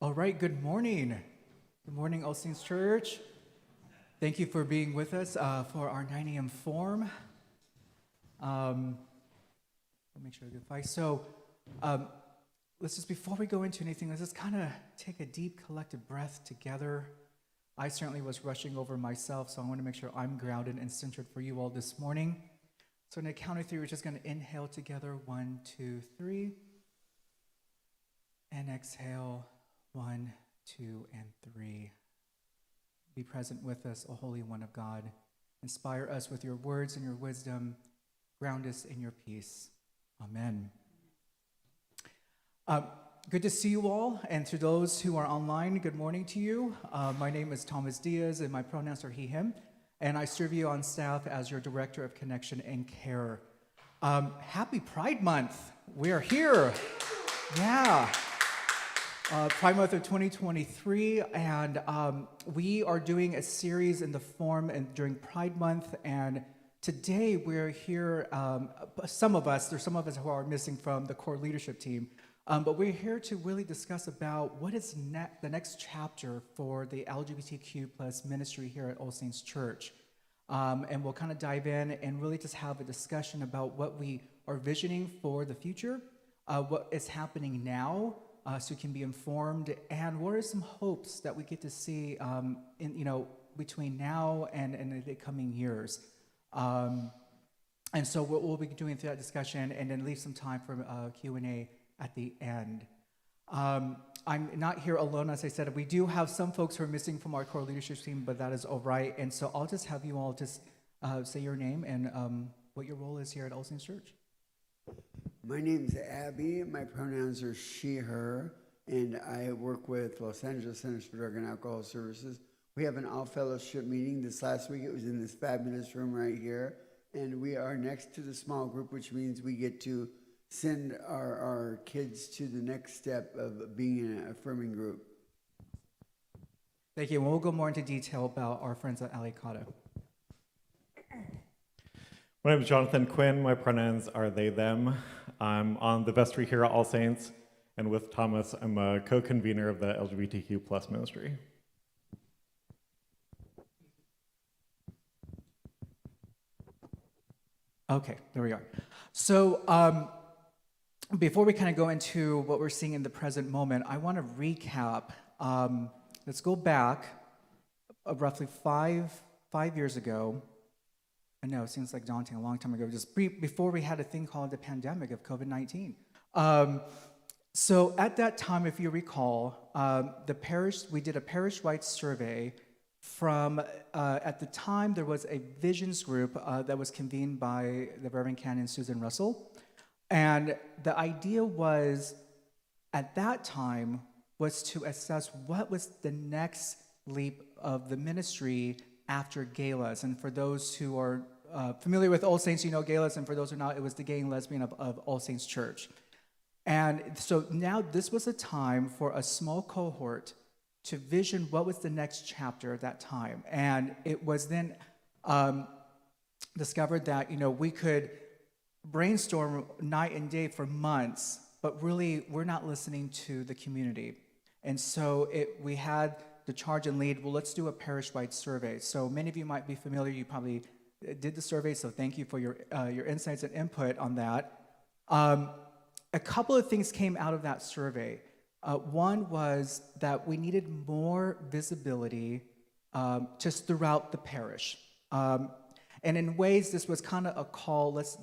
All right, good morning. Good morning, All Saints Church. Thank you for being with us for our 9 a.m. form. I'll make sure I get five. So let's just, before we go into anything, let's just kind of take a deep collective breath together. I certainly was rushing over myself, so I want to make sure I'm grounded and centered for you all this morning. So in a count of three, we're just going to inhale together. 1, 2, 3. And exhale. 1, 2, and 3. Be present with us, O Holy One of God. Inspire us with your words and your wisdom. Ground us in your peace. Amen. Good to see you all. And to those who are online, good morning to you. My name is Thomas Diaz, and my pronouns are he, him. And I serve you on staff as your Director of Connection and Care. Happy Pride Month. We are here. Yeah. Pride Month of 2023, and we are doing a series in the form and during Pride Month, and today we're here, there's some of us who are missing from the core leadership team, but we're here to really discuss about what is the next chapter for the LGBTQ plus ministry here at All Saints Church. And we'll kind of dive in and really just have a discussion about what we are visioning for the future, what is happening now, so we can be informed, and what are some hopes that we get to see between now and the coming years. And so what we'll be doing through that discussion, and then leave some time for Q&A at the end. I'm not here alone, as I said. We do have some folks who are missing from our core leadership team, but that is all right. And so I'll just have you all just say your name and what your role is here at All Saints Church. My name's Abby. My pronouns are she, her, and I work with Los Angeles Centers for Drug and Alcohol Services. We have an all-fellowship meeting this last week. It was in this fabulous room right here, and we are next to the small group, which means we get to send our kids to the next step of being in an affirming group. Thank you. And we'll go more into detail about our friends at Alicata. My name is Jonathan Quinn. My pronouns are they, them. I'm on the vestry here at All Saints, and with Thomas, I'm a co-convener of the LGBTQ plus ministry. Okay, there we are. So before we kind of go into what we're seeing in the present moment, I want to recap. Let's go back roughly five years ago. I know, it seems like daunting, a long time ago, just before we had a thing called the pandemic of COVID-19. So at that time, if you recall, we did a parish-wide survey from, at the time, there was a visions group that was convened by the Reverend Canon Susan Russell. And the idea was, at that time, was to assess what was the next leap of the ministry after galas. And for those who are familiar with All Saints, you know galas, and for those who are not, it was the gay and lesbian of All Saints Church. And so now this was a time for a small cohort to vision what was the next chapter at that time. And it was then discovered that, we could brainstorm night and day for months, but really we're not listening to the community. And so we had the charge and lead, well, let's do a parish-wide survey. So many of you might be familiar, you probably did the survey, so thank you for your insights and input on that. A couple of things came out of that survey. One was that we needed more visibility just throughout the parish. And in ways, this was kind of a call, let's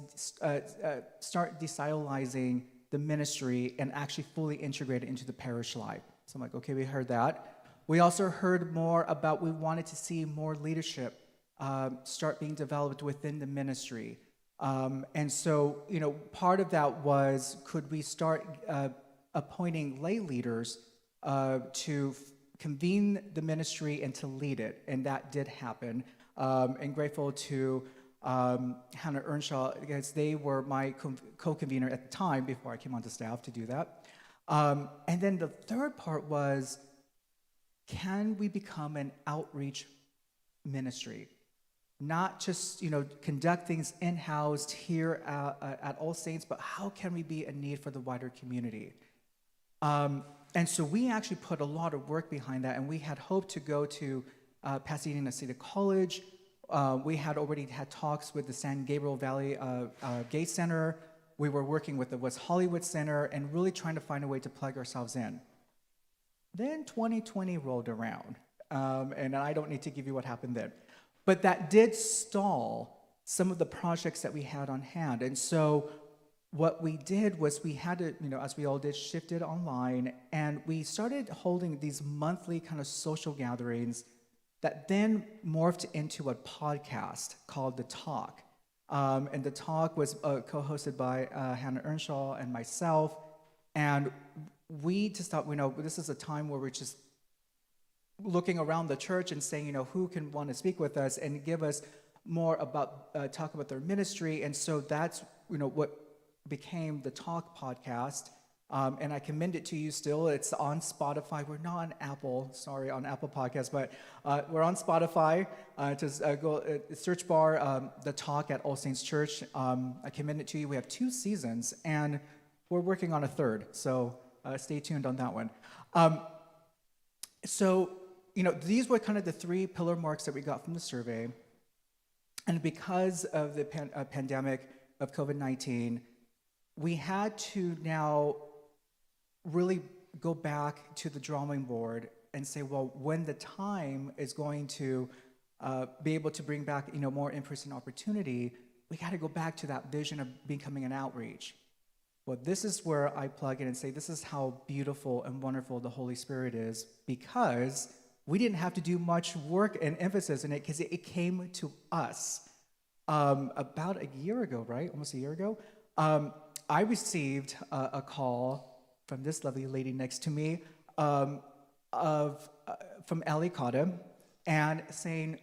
start desocializing the ministry and actually fully integrate it into the parish life. So I'm like, okay, we heard that. We also heard more about we wanted to see more leadership start being developed within the ministry. And so, part of that was, could we start appointing lay leaders to convene the ministry and to lead it? And that did happen. And grateful to Hannah Earnshaw, because they were my co-convener at the time before I came onto staff to do that. And then the third part was, can we become an outreach ministry? Not just, conduct things in-house here at All Saints, but how can we be a need for the wider community? And so we actually put a lot of work behind that, and we had hoped to go to Pasadena City College. We had already had talks with the San Gabriel Valley Gay Center. We were working with the West Hollywood Center and really trying to find a way to plug ourselves in. Then 2020 rolled around, and I don't need to give you what happened then. But that did stall some of the projects that we had on hand. And so what we did was we had to, as we all did, shift it online, and we started holding these monthly kind of social gatherings that then morphed into a podcast called The Talk. And The Talk was co-hosted by Hannah Earnshaw and myself, and we just thought, this is a time where we're just looking around the church and saying, who can want to speak with us and give us more about, talk about their ministry. And so that's, what became the Talk podcast. And I commend it to you still. It's on Spotify. We're not on Apple, on Apple Podcasts, but we're on Spotify. Just go search bar The Talk at All Saints Church. I commend it to you. We have 2 seasons, and we're working on a 3rd. So stay tuned on that one. So, these were kind of the 3 pillar marks that we got from the survey. And because of the pandemic of COVID-19, we had to now really go back to the drawing board and say, well, when the time is going to be able to bring back, more in-person opportunity, we got to go back to that vision of becoming an outreach. Well, this is where I plug in and say, this is how beautiful and wonderful the Holy Spirit is, because we didn't have to do much work and emphasis in it, because it came to us about a year ago, right? Almost a year ago. I received a call from this lovely lady next to me from Ali Cotta, and saying,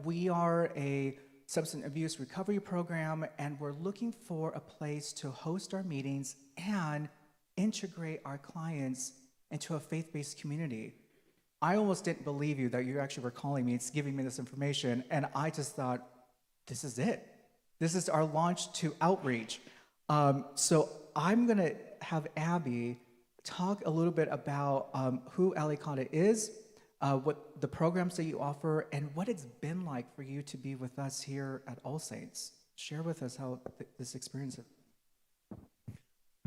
we are a substance abuse recovery program, and we're looking for a place to host our meetings and integrate our clients into a faith-based community. I almost didn't believe you that you actually were calling me, it's giving me this information, and I just thought, this is it. This is our launch to outreach. So I'm going to have Abby talk a little bit about who Ali Cotta is, what the programs that you offer, and what it's been like for you to be with us here at All Saints. Share with us how this experience is.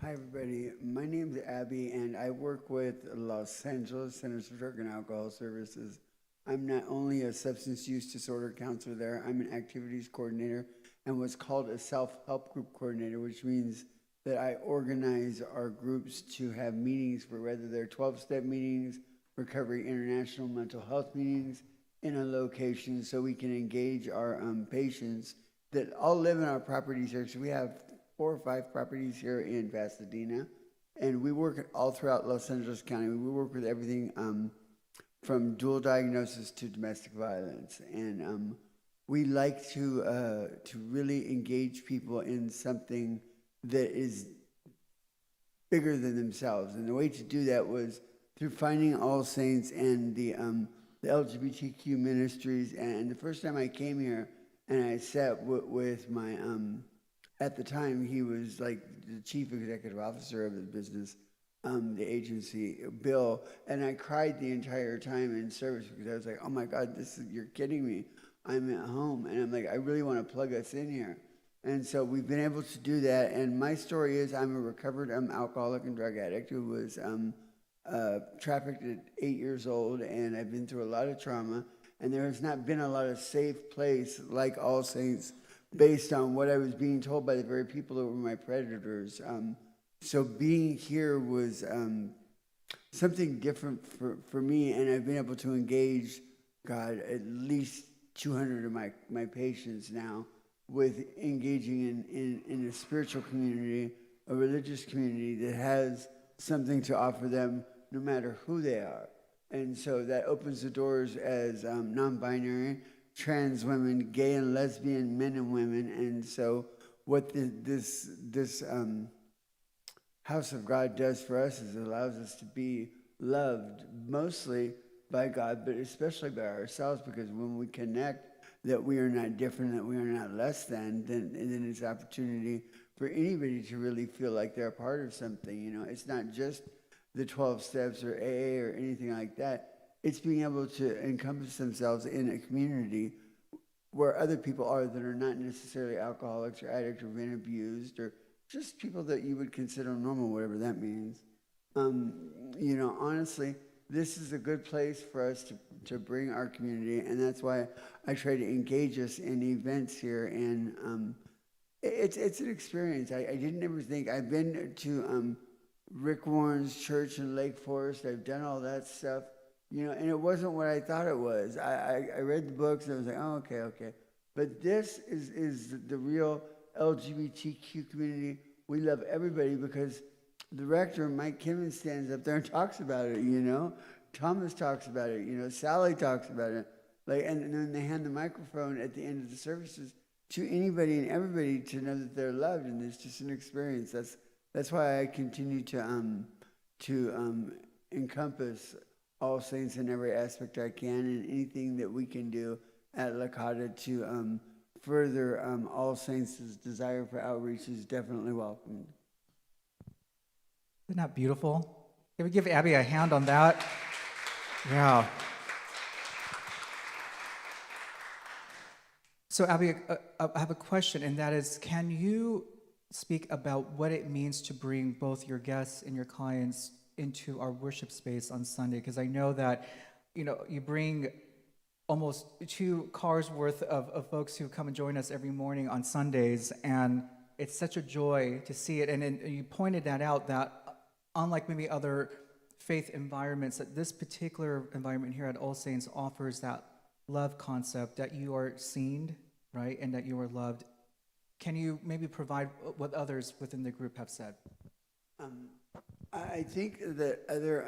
Hi, everybody. My name is Abby, and I work with Los Angeles Centers for Drug and Alcohol Services. I'm not only a substance use disorder counselor there, I'm an activities coordinator and what's called a self-help group coordinator, which means that I organize our groups to have meetings for whether they're 12-step meetings, Recovery International mental health meetings in a location so we can engage our patients that all live in our properties here. So we have 4 or 5 properties here in Pasadena, and we work all throughout Los Angeles County. We work with everything from dual diagnosis to domestic violence, and we like to really engage people in something that is bigger than themselves. And the way to do that was through finding All Saints and the LGBTQ Ministries. And the first time I came here and I sat with my, at the time he was like the chief executive officer of the business, the agency, Bill, and I cried the entire time in service because I was like, oh my God, you're kidding me. I'm at home, and I'm like, I really want to plug us in here. And so we've been able to do that, and my story is I'm a recovered alcoholic and drug addict who was trafficked at 8 years old, and I've been through a lot of trauma, and there has not been a lot of safe place like All Saints based on what I was being told by the very people that were my predators. So being here was something different for me, and I've been able to engage, God, at least 200 of my patients now with engaging in a spiritual community, a religious community that has something to offer them no matter who they are. And so that opens the doors as non-binary, trans women, gay and lesbian men and women. And so what this house of God does for us is it allows us to be loved mostly by God, but especially by ourselves, because when we connect that we are not different, that we are not less than, then it's an opportunity for anybody to really feel like they're a part of something. It's not just the 12 steps or AA or anything like that. It's being able to encompass themselves in a community where other people are that are not necessarily alcoholics or addicts or been abused or just people that you would consider normal, whatever that means. Honestly, this is a good place for us to bring our community, and that's why I try to engage us in events here. And it's an experience. I didn't ever think. I've been to Rick Warren's church in Lake Forest. I've done all that stuff, and it wasn't what I thought it was. I read the books and I was like, oh, okay. But this is the real LGBTQ community. We love everybody because the rector, Mike Kimmon, stands up there and talks about it, Thomas talks about it, Sally talks about it. And then they hand the microphone at the end of the services to anybody and everybody to know that they're loved, and it's just an experience. That's why I continue to encompass All Saints in every aspect I can, and anything that we can do at Lakota to further All Saints' desire for outreach is definitely welcome. Isn't that beautiful? Can we give Abby a hand on that? Yeah. So Abby, I have a question, and that is, can you speak about what it means to bring both your guests and your clients into our worship space on Sunday? Because I know that, you bring almost 2 cars worth of folks who come and join us every morning on Sundays, and it's such a joy to see it. And you pointed that out, that unlike maybe other faith environments, that this particular environment here at All Saints offers that love concept, that you are seen, right, and that you are loved. Can you maybe provide what others within the group have said? I think that other,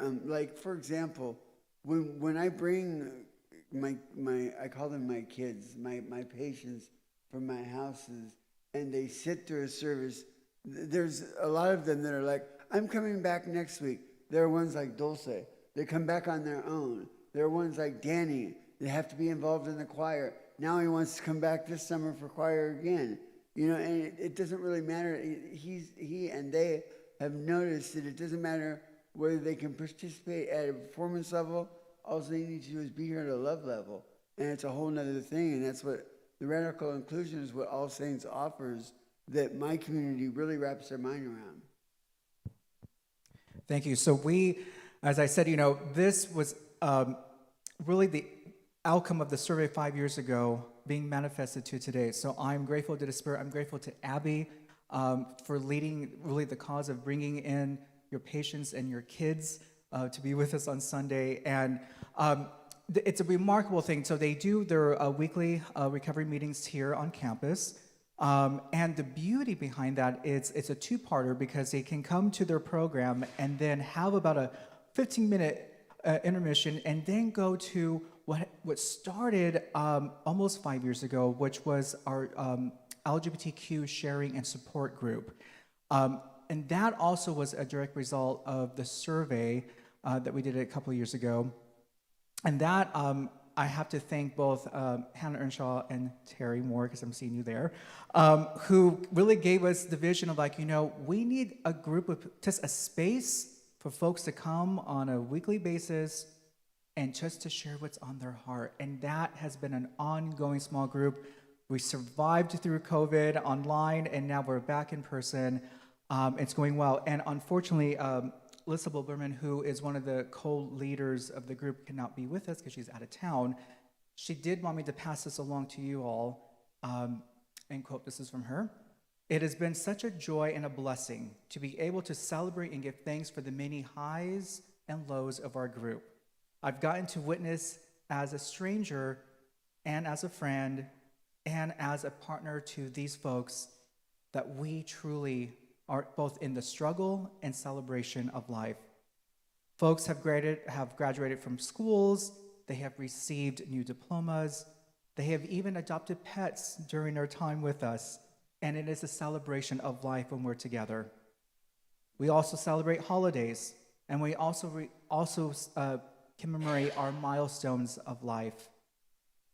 for example, when I bring I call them my kids, my patients from my houses, and they sit through a service, there's a lot of them that are like, I'm coming back next week. There are ones like Dulce. They come back on their own. There are ones like Danny. They have to be involved in the choir. Now he wants to come back this summer for choir again. And it doesn't really matter. He and they have noticed that it doesn't matter whether they can participate at a performance level. All they need to do is be here at a love level. And it's a whole nother thing. And that's what the radical inclusion is, what All Saints offers, that my community really wraps their mind around. Thank you. So as I said, this was really the outcome of the survey 5 years ago being manifested to today. So I'm grateful to the Spirit. I'm grateful to Abby for leading really the cause of bringing in your patients and your kids to be with us on Sunday. And it's a remarkable thing. So they do their weekly recovery meetings here on campus. And the beauty behind that is it's a 2-parter, because they can come to their program and then have about a 15-minute intermission and then go to what started almost 5 years ago, which was our LGBTQ sharing and support group. And that also was a direct result of the survey that we did a couple of years ago. And that I have to thank both Hannah Earnshaw and Terry Moore, because I'm seeing you there, who really gave us the vision of we need a group of, just a space for folks to come on a weekly basis and just to share what's on their heart. And that has been an ongoing small group. We survived through COVID online, and now we're back in person. It's going well. And unfortunately, Lisa Bilberman, who is one of the co-leaders of the group, cannot be with us because she's out of town. She did want me to pass this along to you all, and quote, this is from her. It has been such a joy and a blessing to be able to celebrate and give thanks for the many highs and lows of our group. I've gotten to witness as a stranger and as a friend and as a partner to these folks that we truly are both in the struggle and celebration of life. Folks have graduated from schools, they have received new diplomas, they have even adopted pets during their time with us, and it is a celebration of life when we're together. We also celebrate holidays, and we also commemorate our milestones of life.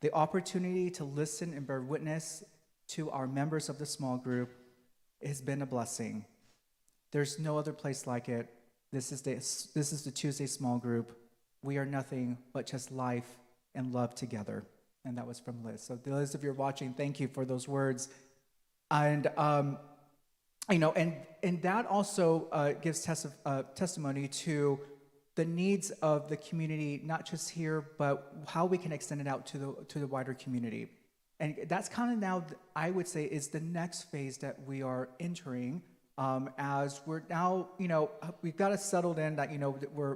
The opportunity to listen and bear witness to our members of the small group has been a blessing. There's no other place like it. This is the Tuesday small group. We are nothing but just life and love together. And that was from Liz. So Liz, if you're watching, thank you for those words. And and that also gives testimony to the needs of the community, not just here, but how we can extend it out to the wider community. And that's kind of now, I would say, is the next phase that we are entering, as we're now, we've got it settled in that, that we're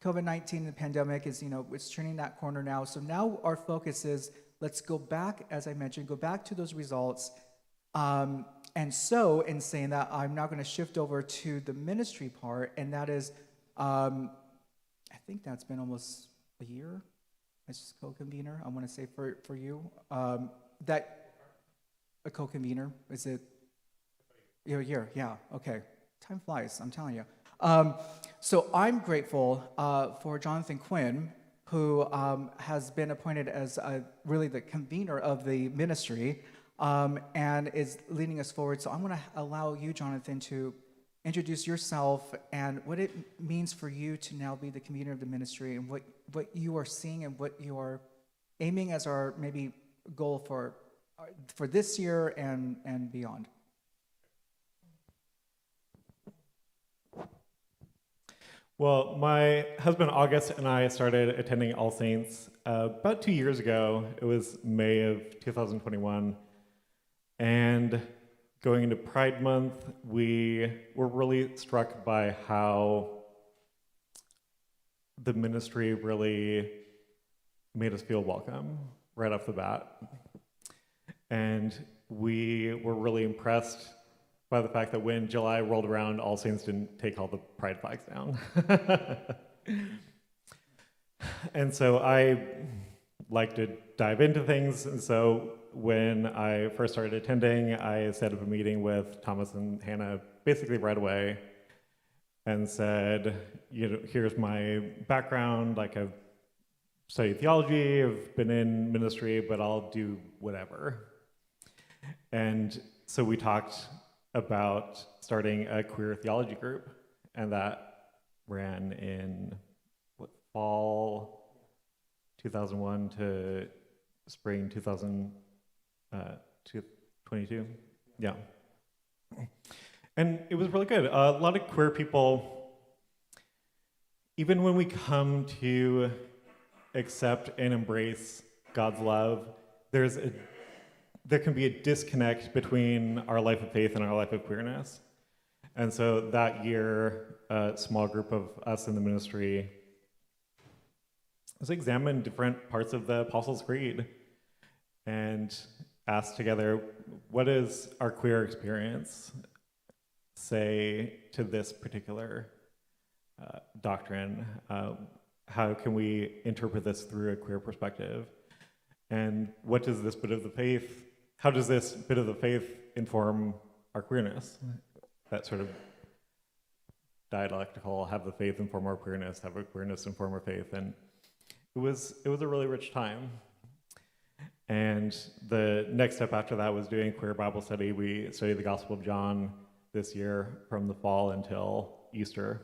COVID-19, the pandemic is, it's turning that corner now. So now our focus is, let's go back, as I mentioned, go back to those results. And so in saying that, I'm now going to shift over to the ministry part, and that is, I think that's been almost a year as co-convener. I want to say for you, that a co-convener, is it a year? Yeah, okay. Time flies, I'm telling you. So I'm grateful for Jonathan Quinn, who has been appointed as really the convener of the ministry, and is leading us forward. So I'm going to allow you, Jonathan, to introduce yourself and what it means for you to now be the convener of the ministry, and what you are seeing and what you are aiming as our maybe goal for this year and beyond. Well, my husband August and I started attending All Saints about 2 years ago. It was May of 2021. And going into Pride Month, we were really struck by how the ministry really made us feel welcome right off the bat. And we were really impressed by the fact that when July rolled around, All Saints didn't take all the pride flags down. And so I like to dive into things. And so when I first started attending, I set up a meeting with Thomas and Hannah basically right away and said, here's my background. Like, I've studied theology, I've been in ministry, but I'll do whatever. And so we talked about starting a queer theology group, and that ran in fall 2001 to spring 2022. Yeah. And it was really good. A lot of queer people, even when we come to accept and embrace God's love, there can be a disconnect between our life of faith and our life of queerness. And so that year, a small group of us in the ministry examined different parts of the Apostles' Creed and asked together, what does our queer experience say to this particular doctrine? How can we interpret this through a queer perspective? And what does this bit of the faith, how does this bit of the faith inform our queerness? That sort of dialectical, have the faith inform our queerness, have our queerness inform our faith. And it was a really rich time. And the next step after that was doing queer Bible study. We studied the Gospel of John this year from the fall until Easter.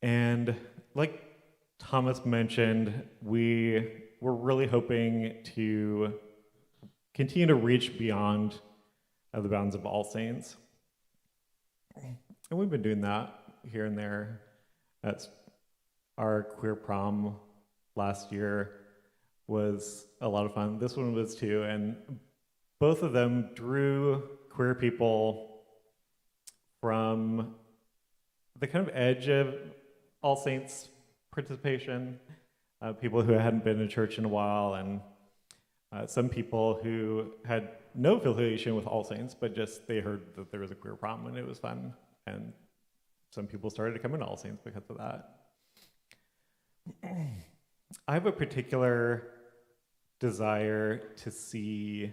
And like Thomas mentioned, we were really hoping to continue to reach beyond the bounds of All Saints. And we've been doing that here and there. That's our queer prom last year was a lot of fun. This one was too, and both of them drew queer people from the kind of edge of All Saints participation, people who hadn't been in church in a while, and some people who had no affiliation with All Saints, but just they heard that there was a queer prom and it was fun, and some people started to come into All Saints because of that. I have a particular desire to see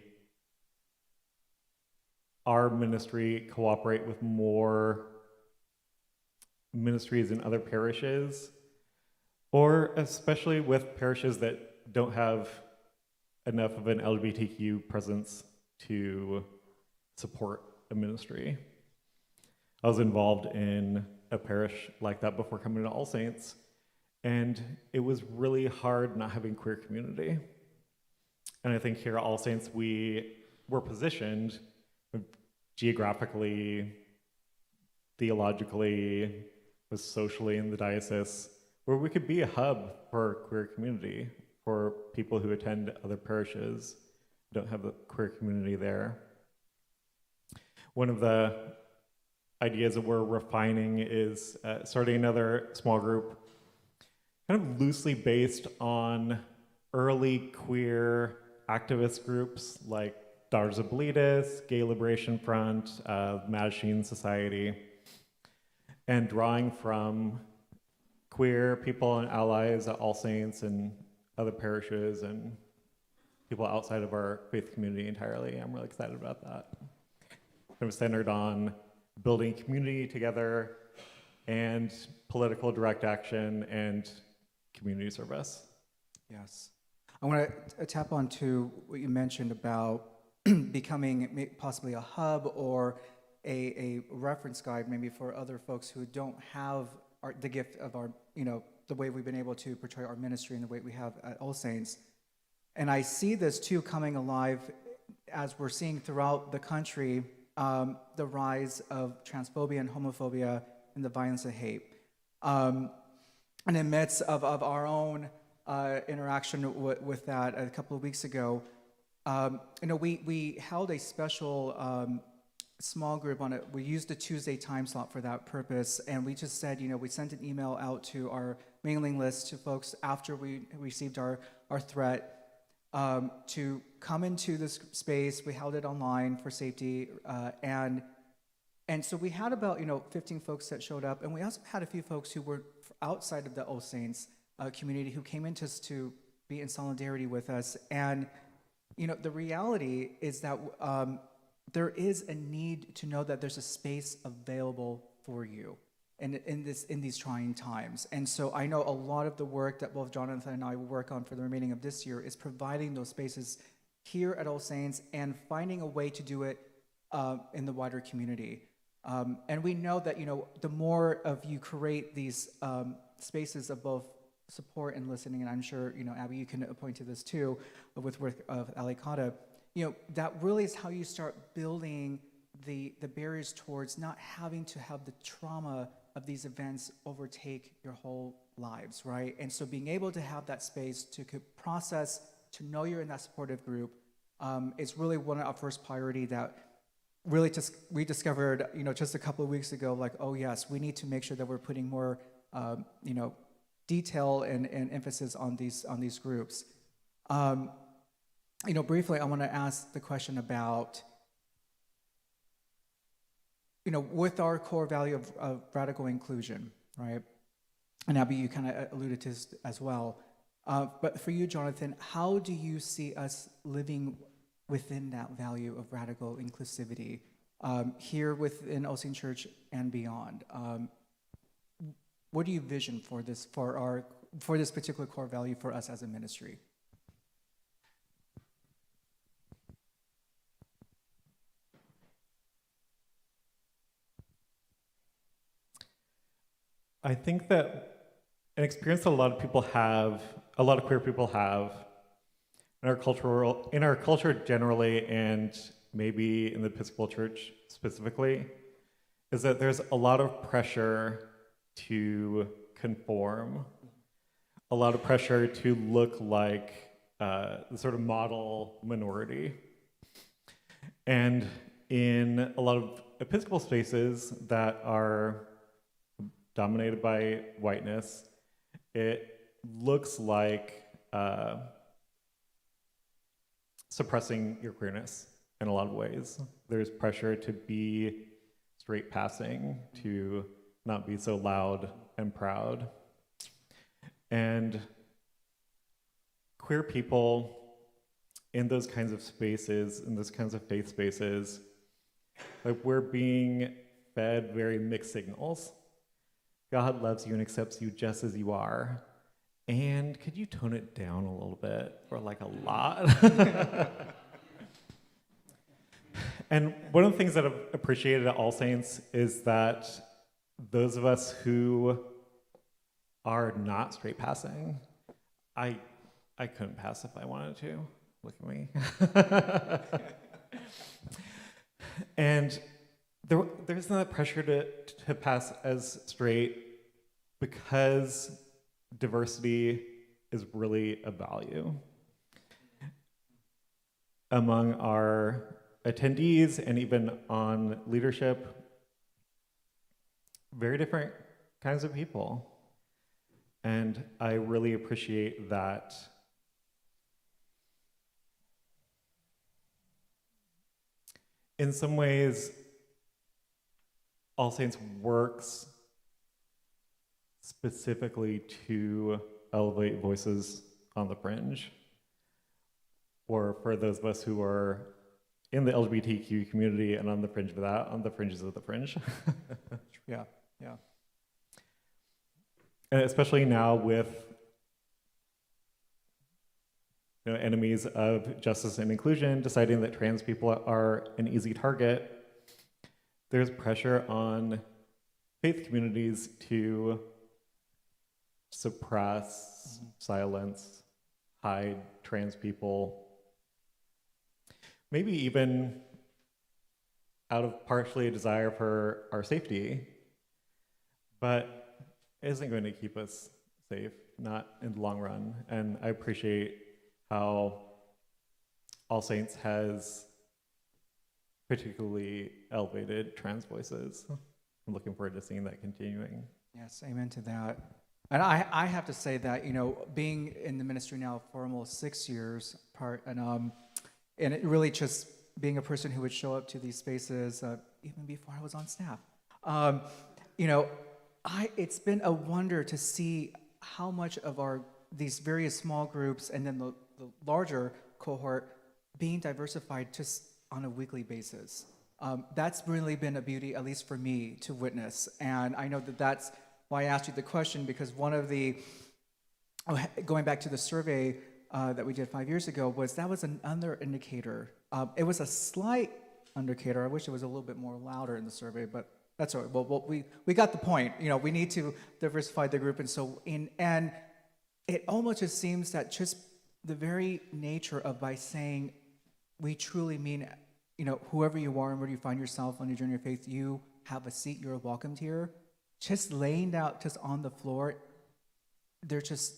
our ministry cooperate with more ministries in other parishes, or especially with parishes that don't have enough of an LGBTQ presence to support a ministry. I was involved in a parish like that before coming to All Saints, and it was really hard not having queer community. And I think here at All Saints, we were positioned geographically, theologically, was socially in the diocese, where we could be a hub for queer community, for people who attend other parishes, don't have a queer community there. One of the ideas that we're refining is starting another small group, kind of loosely based on early queer activist groups like Daughters of Diaz, Gay Liberation Front, Mattachine Society, and drawing from queer people and allies at All Saints and other parishes and people outside of our faith community entirely. I'm really excited about that. Kind of centered on building community together and political direct action and community service. Yes. I want to tap on to what you mentioned about becoming possibly a hub or a reference guide maybe for other folks who don't have the gift of our, the way we've been able to portray our ministry and the way we have at All Saints. And I see this too coming alive as we're seeing throughout the country, the rise of transphobia and homophobia and the violence of hate. And in the midst of our own interaction with that a couple of weeks ago, we held a special small group on it. We used a Tuesday time slot for that purpose, and we just said, we sent an email out to our mailing list to folks after we received our threat to come into this space. We held it online for safety, and so we had about 15 folks that showed up, and we also had a few folks who were outside of the All Saints community who came in just to be in solidarity with us. And the reality is that there is a need to know that there's a space available for you in these trying times. And so I know a lot of the work that both Jonathan and I will work on for the remaining of this year is providing those spaces here at All Saints and finding a way to do it in the wider community. And we know that the more of you create these spaces of both support and listening, and I'm sure Abby, you can point to this too with work of Alicata, that really is how you start building the barriers towards not having to have the trauma of these events overtake your whole lives, right? And so being able to have that space to process, to know you're in that supportive group, is really one of our first priority that really just we discovered, just a couple of weeks ago, like, oh yes, we need to make sure that we're putting more, detail and emphasis on these groups. Briefly, I want to ask the question about, with our core value of radical inclusion, right? And Abby, you kind of alluded to this as well. But for you, Jonathan, how do you see us living within that value of radical inclusivity here within All Saints Church and beyond? What do you vision for this particular core value for us as a ministry? I think that an experience that a lot of queer people have in our culture generally, and maybe in the Episcopal Church specifically, is that there's a lot of pressure to conform, a lot of pressure to look like the sort of model minority. And in a lot of Episcopal spaces that are dominated by whiteness, it looks like suppressing your queerness in a lot of ways. There's pressure to be straight passing, to not be so loud and proud. And queer people in those kinds of spaces, in those kinds of faith spaces, like we're being fed very mixed signals. God loves you and accepts you just as you are. And could you tone it down a little bit, or like a lot? And one of the things that I've appreciated at All Saints is that those of us who are not straight passing, I couldn't pass if I wanted to. Look at me. And there's not pressure to pass as straight because diversity is really a value among our attendees and even on leadership. Very different kinds of people. And I really appreciate that. In some ways, All Saints works specifically to elevate voices on the fringe, or for those of us who are in the LGBTQ community and on the fringe of that, on the fringes of the fringe. Yeah, yeah. And especially now with enemies of justice and inclusion deciding that trans people are an easy target, there's pressure on faith communities to suppress, silence, hide trans people, maybe even out of partially a desire for our safety, but it isn't going to keep us safe, not in the long run. And I appreciate how All Saints has particularly elevated trans voices. I'm looking forward to seeing that continuing. Yes, amen to that. And I have to say that, being in the ministry now for almost 6 years, and it really just being a person who would show up to these spaces even before I was on staff. It's been a wonder to see how much of these various small groups and then the larger cohort being diversified just on a weekly basis. That's really been a beauty, at least for me, to witness. And I know that's why I asked you the question, because one of going back to the survey that we did 5 years ago, was an under indicator. It was a slight indicator. I wish it was a little bit more louder in the survey, but that's all right. Well, we got the point. We need to diversify the group, and it almost just seems that just the very nature of by saying we truly mean, whoever you are and where you find yourself on your journey of faith, you have a seat, you're welcomed here. Just laying out just on the floor, there's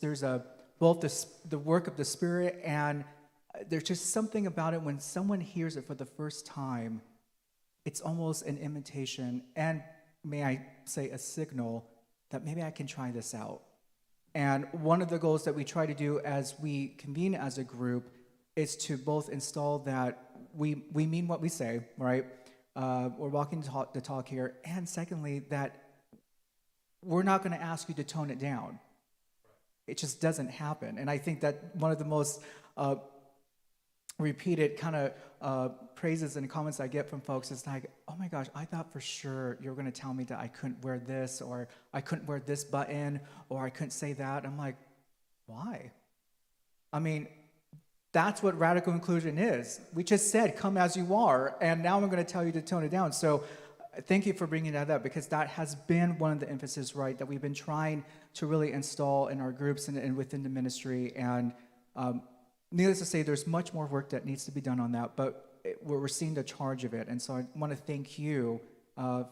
both the work of the Spirit, and there's just something about it when someone hears it for the first time. It's almost an invitation, and may I say a signal that maybe I can try this out. And one of the goals that we try to do as we convene as a group is to both install that we mean what we say, right? We're walking the talk here, and secondly, that we're not going to ask you to tone it down. It just doesn't happen. And I think that one of the most repeated kind of praises and comments I get from folks is like, oh my gosh, I thought for sure you were going to tell me that I couldn't wear this, or I couldn't wear this button, or I couldn't say that. I'm like, why? I mean, that's what radical inclusion is. We just said, come as you are, and now I'm going to tell you to tone it down. So thank you for bringing that up, because that has been one of the emphasis, right, that we've been trying to really install in our groups and within the ministry. And needless to say, there's much more work that needs to be done on that, but we're seeing the charge of it. And so I want to thank you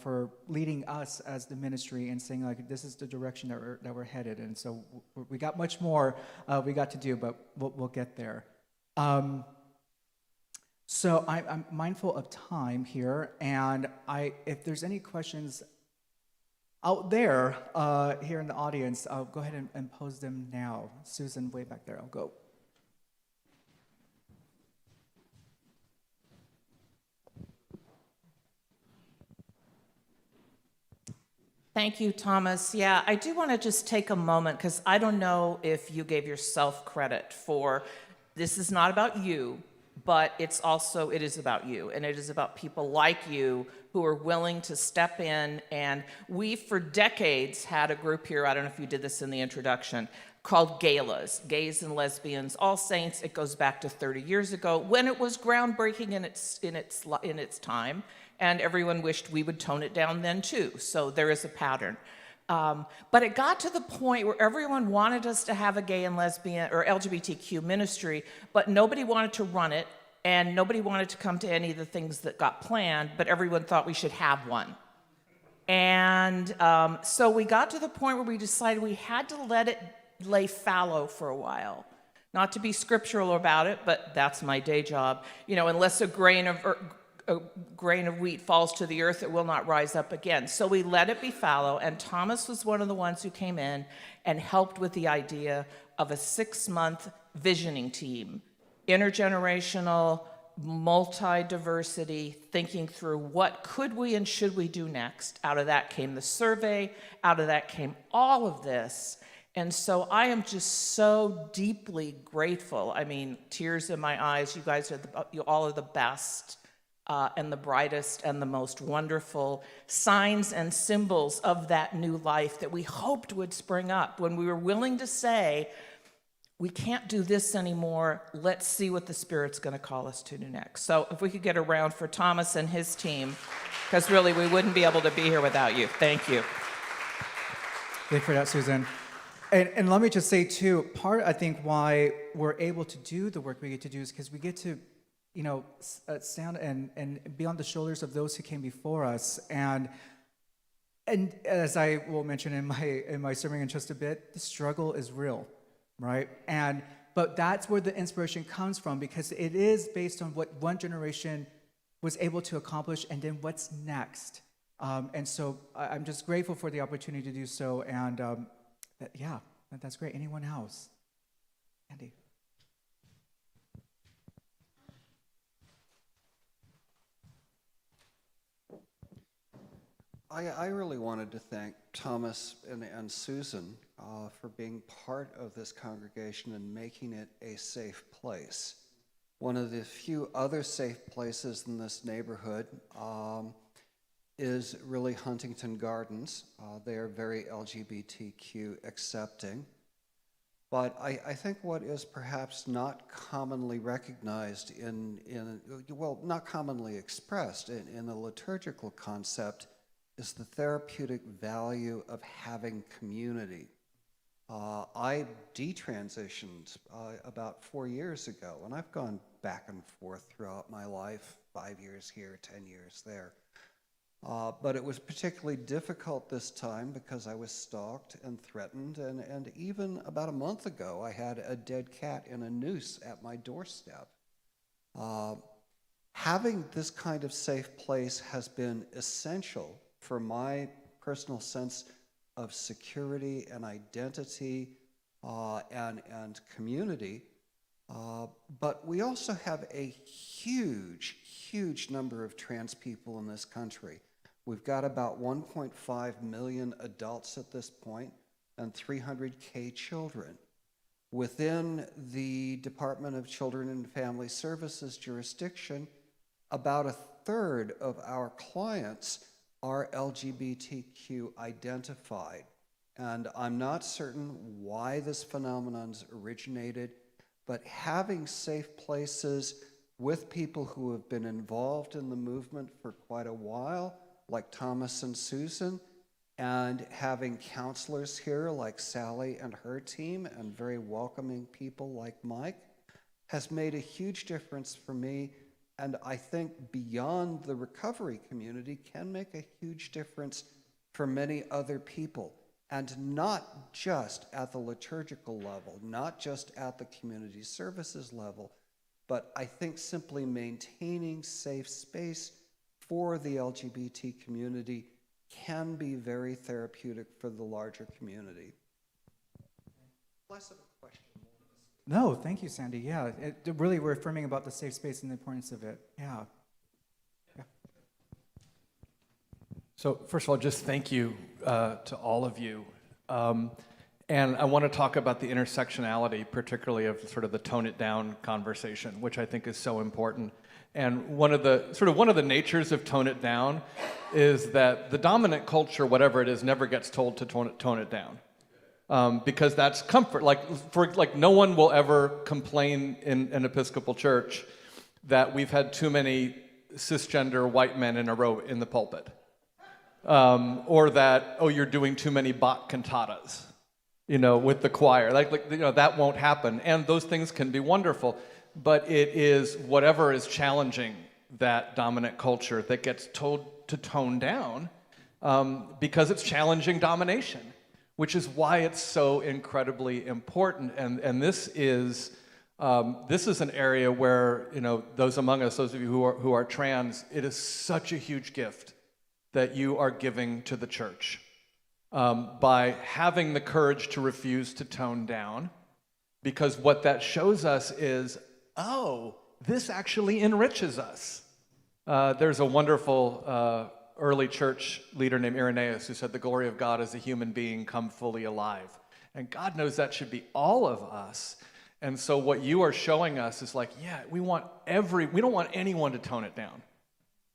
for leading us as the ministry and saying, like, this is the direction that we're headed. And so we got much more we got to do, but we'll get there. So I'm mindful of time here, and if there's any questions out there here in the audience, I'll go ahead and pose them now. Susan, way back there, I'll go. Thank you, Thomas. Yeah, I do want to just take a moment, because I don't know if you gave yourself credit for, this is not about you, but it is about you, and it is about people like you who are willing to step in. And we, for decades, had a group here, I don't know if you did this in the introduction, called GALAs, Gays and Lesbians, All Saints. It goes back to 30 years ago when it was groundbreaking in its time, and everyone wished we would tone it down then too. So there is a pattern. But it got to the point where everyone wanted us to have a gay and lesbian or LGBTQ ministry, but nobody wanted to run it, and nobody wanted to come to any of the things that got planned, but everyone thought we should have one. And so we got to the point where we decided we had to let it lay fallow for a while. Not to be scriptural about it, but that's my day job. You know, unless a grain of wheat falls to the earth, it will not rise up again. So we let it be fallow, and Thomas was one of the ones who came in and helped with the idea of a 6-month visioning team, intergenerational, multi-diversity, thinking through what could we and should we do next. Out of that came the survey, out of that came all of this. And so I am just so deeply grateful. I mean, tears in my eyes. You guys are you all are the best. And the brightest and the most wonderful signs and symbols of that new life that we hoped would spring up when we were willing to say, we can't do this anymore. Let's see what the Spirit's going to call us to do next. So if we could get a round for Thomas and his team, because really we wouldn't be able to be here without you. Thank you. Thank you for that, Susan. And let me just say, too, part, I think, why we're able to do the work we get to do is because we get to, you know, stand and be on the shoulders of those who came before us. And as I will mention in my sermon in just a bit, the struggle is real, right? But that's where the inspiration comes from, because it is based on what one generation was able to accomplish and then what's next. And so I'm just grateful for the opportunity to do so. And that's great. Anyone else? Andy. I really wanted to thank Thomas and Susan for being part of this congregation and making it a safe place. One of the few other safe places in this neighborhood is really Huntington Gardens. They are very LGBTQ accepting. But I think what is perhaps not commonly recognized not commonly expressed in the liturgical concept is the therapeutic value of having community. I detransitioned about 4 years ago, and I've gone back and forth throughout my life, 5 years here, 10 years there. But it was particularly difficult this time because I was stalked and threatened, and even about a month ago, I had a dead cat in a noose at my doorstep. Having this kind of safe place has been essential for my personal sense of security and identity and community. But we also have a huge number of trans people in this country. We've got about 1.5 million adults at this point and 300K children. Within the Department of Children and Family Services jurisdiction, about a third of our clients are LGBTQ identified. And I'm not certain why this phenomenon's originated, but having safe places with people who have been involved in the movement for quite a while, like Thomas and Susan, and having counselors here like Sally and her team, and very welcoming people like Mike, has made a huge difference for me, and I think beyond the recovery community can make a huge difference for many other people, and not just at the liturgical level, not just at the community services level, but I think simply maintaining safe space for the LGBT community can be very therapeutic for the larger community. Less of a question. No, thank you, Sandy. Yeah, really we're affirming about the safe space and the importance of it. Yeah. So first of all, just thank you to all of you. And I want to talk about the intersectionality, particularly of sort of the tone it down conversation, which I think is so important. And one of the natures of tone it down is that the dominant culture, whatever it is, never gets told to tone it down. Because that's comfort. Like no one will ever complain in an Episcopal church that we've had too many cisgender white men in a row in the pulpit. Or that, oh, you're doing too many Bach cantatas, with the choir. That won't happen. And those things can be wonderful, but it is whatever is challenging that dominant culture that gets told to tone down because it's challenging domination, which is why it's so incredibly important. And this is an area where, those among us, those of you who are trans, it is such a huge gift that you are giving to the church. By having the courage to refuse to tone down, because what that shows us is, oh, this actually enriches us. There's a wonderful early church leader named Irenaeus who said, the glory of God is a human being come fully alive. And God knows that should be all of us. And so what you are showing us is we don't want anyone to tone it down.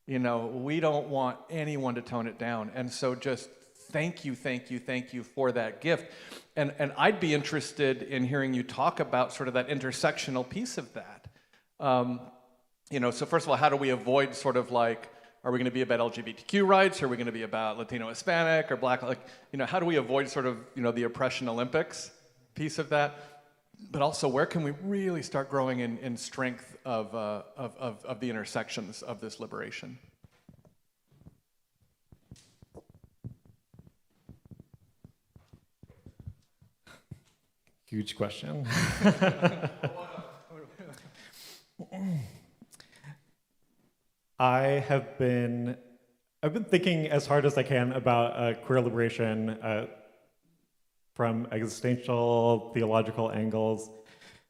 We don't want anyone to tone it down. And so just thank you for that gift. And I'd be interested in hearing you talk about sort of that intersectional piece of that. So first of all, how do we avoid sort of are we going to be about LGBTQ rights? Are we going to be about Latino, Hispanic, or Black? How do we avoid sort of, the oppression Olympics piece of that? But also, where can we really start growing in strength of the intersections of this liberation? Huge question. I've been thinking as hard as I can about queer liberation from existential, theological angles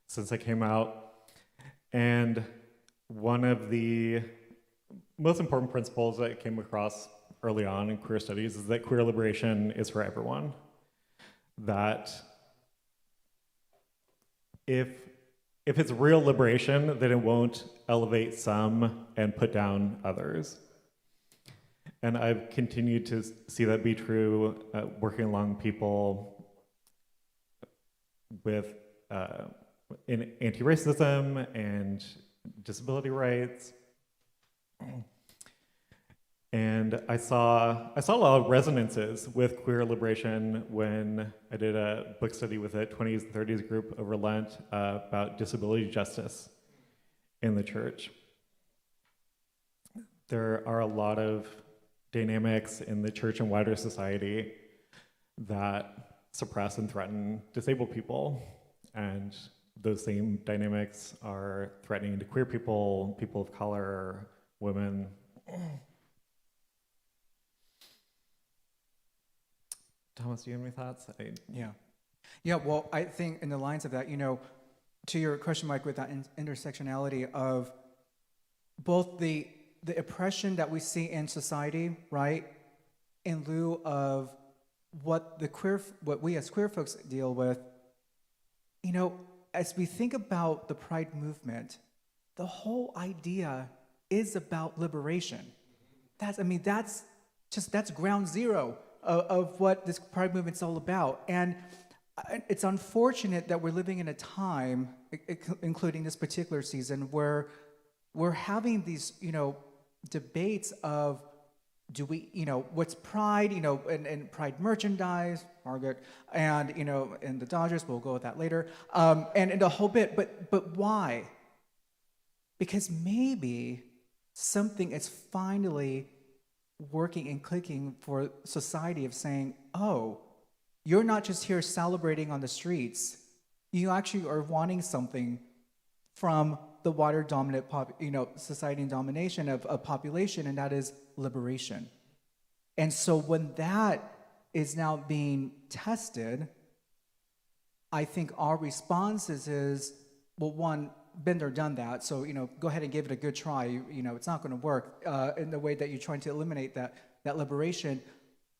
since I came out. And one of the most important principles that I came across early on in queer studies is that queer liberation is for everyone. That if it's real liberation, then it won't elevate some and put down others. And I've continued to see that be true working along people with in anti-racism and disability rights. And I saw a lot of resonances with queer liberation when I did a book study with a 20s and 30s group over Lent about disability justice in the church. There are a lot of dynamics in the church and wider society that suppress and threaten disabled people, and those same dynamics are threatening to queer people, people of color, women. Thomas, do you have any thoughts? Yeah, well, I think in the lines of that, to your question, Mike, with that intersectionality of both the oppression that we see in society, right, in lieu of what we as queer folks deal with, as we think about the Pride movement, the whole idea is about liberation. That's ground zero of what this Pride movement's all about. And it's unfortunate that we're living in a time, including this particular season, where we're having these, debates of, do we, what's Pride, and Pride merchandise, Margaret, and, and the Dodgers, we'll go with that later, and the whole bit, but why? Because maybe something is finally working and clicking for society of saying, oh, you're not just here celebrating on the streets. You actually are wanting something from the wider dominant society and domination of a population, and that is liberation. And so when that is now being tested, I think our response is, well, one, been there, done that. So, go ahead and give it a good try. It's not going to work in the way that you're trying to eliminate that liberation.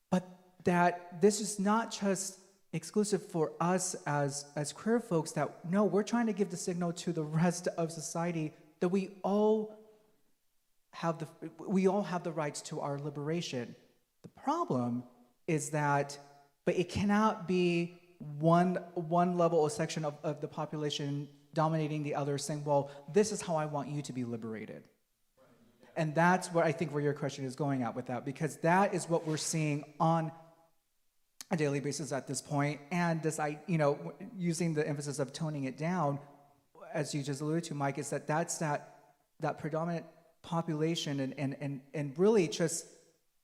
But that this is not just exclusive for us as queer folks that, no, we're trying to give the signal to the rest of society that we all have the rights to our liberation. The problem is that, but it cannot be one level or section of the population dominating the other, saying, well, this is how I want you to be liberated. And that's what I think where your question is going at with that, because that is what we're seeing on a daily basis at this point. And this, using the emphasis of toning it down, as you just alluded to, Mike, is that's that predominant population, and really just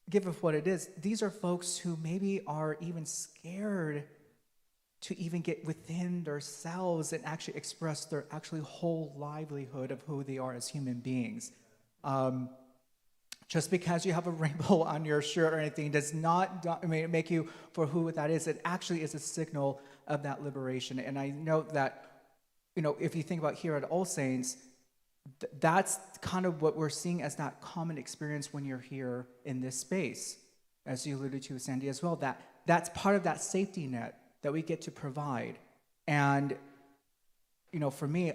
give it what it is. These are folks who maybe are even scared to even get within themselves and actually express their actually whole livelihood of who they are as human beings. Just because you have a rainbow on your shirt or anything does not make you for who that is. It actually is a signal of that liberation. And I know that, if you think about here at All Saints, that's kind of what we're seeing as that common experience when you're here in this space, as you alluded to, Sandy, as well. That's part of that safety net that we get to provide. And, for me,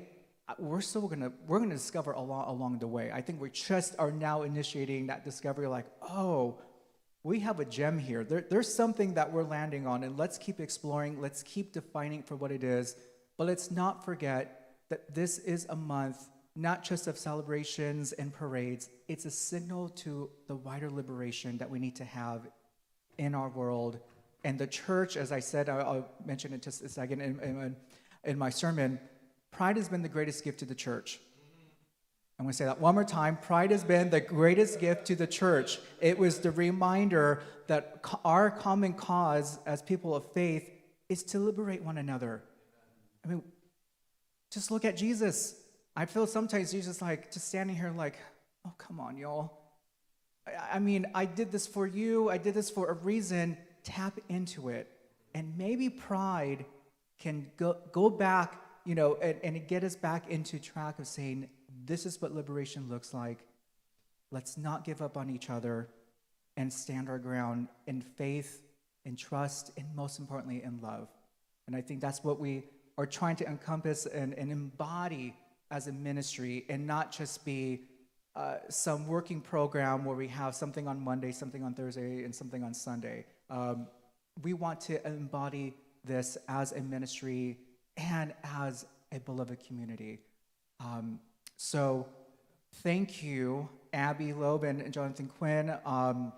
we're gonna discover a lot along the way. I think we just are now initiating that discovery, like, oh, we have a gem here. There's something that we're landing on, and let's keep exploring. Let's keep defining for what it is. But let's not forget that this is a month not just of celebrations and parades. It's a signal to the wider liberation that we need to have in our world. And the church, as I said, I'll mention it just a second in my sermon, pride has been the greatest gift to the church. I'm going to say that one more time. Pride has been the greatest gift to the church. It was the reminder that our common cause as people of faith is to liberate one another. I mean, just look at Jesus. I feel sometimes Jesus just standing here like, oh, come on, y'all. I mean, I did this for you. I did this for a reason. Tap into it. And maybe pride can go back, and get us back into track of saying, this is what liberation looks like. Let's not give up on each other and stand our ground in faith, in trust, and most importantly, in love. And I think that's what we are trying to encompass and embody as a ministry, and not just be some working program where we have something on Monday, something on Thursday, and something on Sunday. We want to embody this as a ministry and as a beloved community. So thank you, Abby Loeb and Jonathan Quinn. I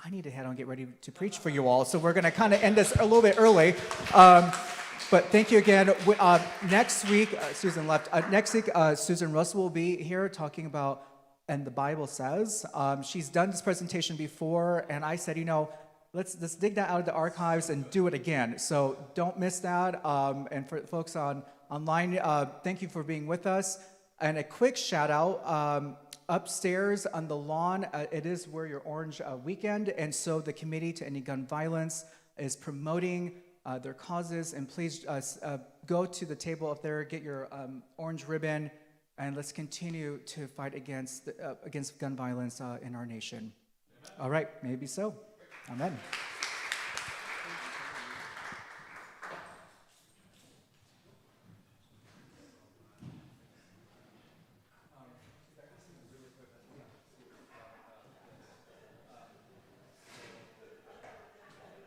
need to head on and get ready to preach for you all, so we're going to kind of end this a little bit early. But thank you again. Next week, Susan left. Next week, Susan Russell will be here talking about, and the Bible says. She's done this presentation before, and I said, let's dig that out of the archives and do it again. So don't miss that. And for folks online, thank you for being with us. And a quick shout out, upstairs on the lawn, it is Wear Your Orange weekend. And so the Committee to End Gun Violence is promoting their causes. And please go to the table up there, get your orange ribbon, and let's continue to fight against gun violence in our nation. All right, maybe so. Amen.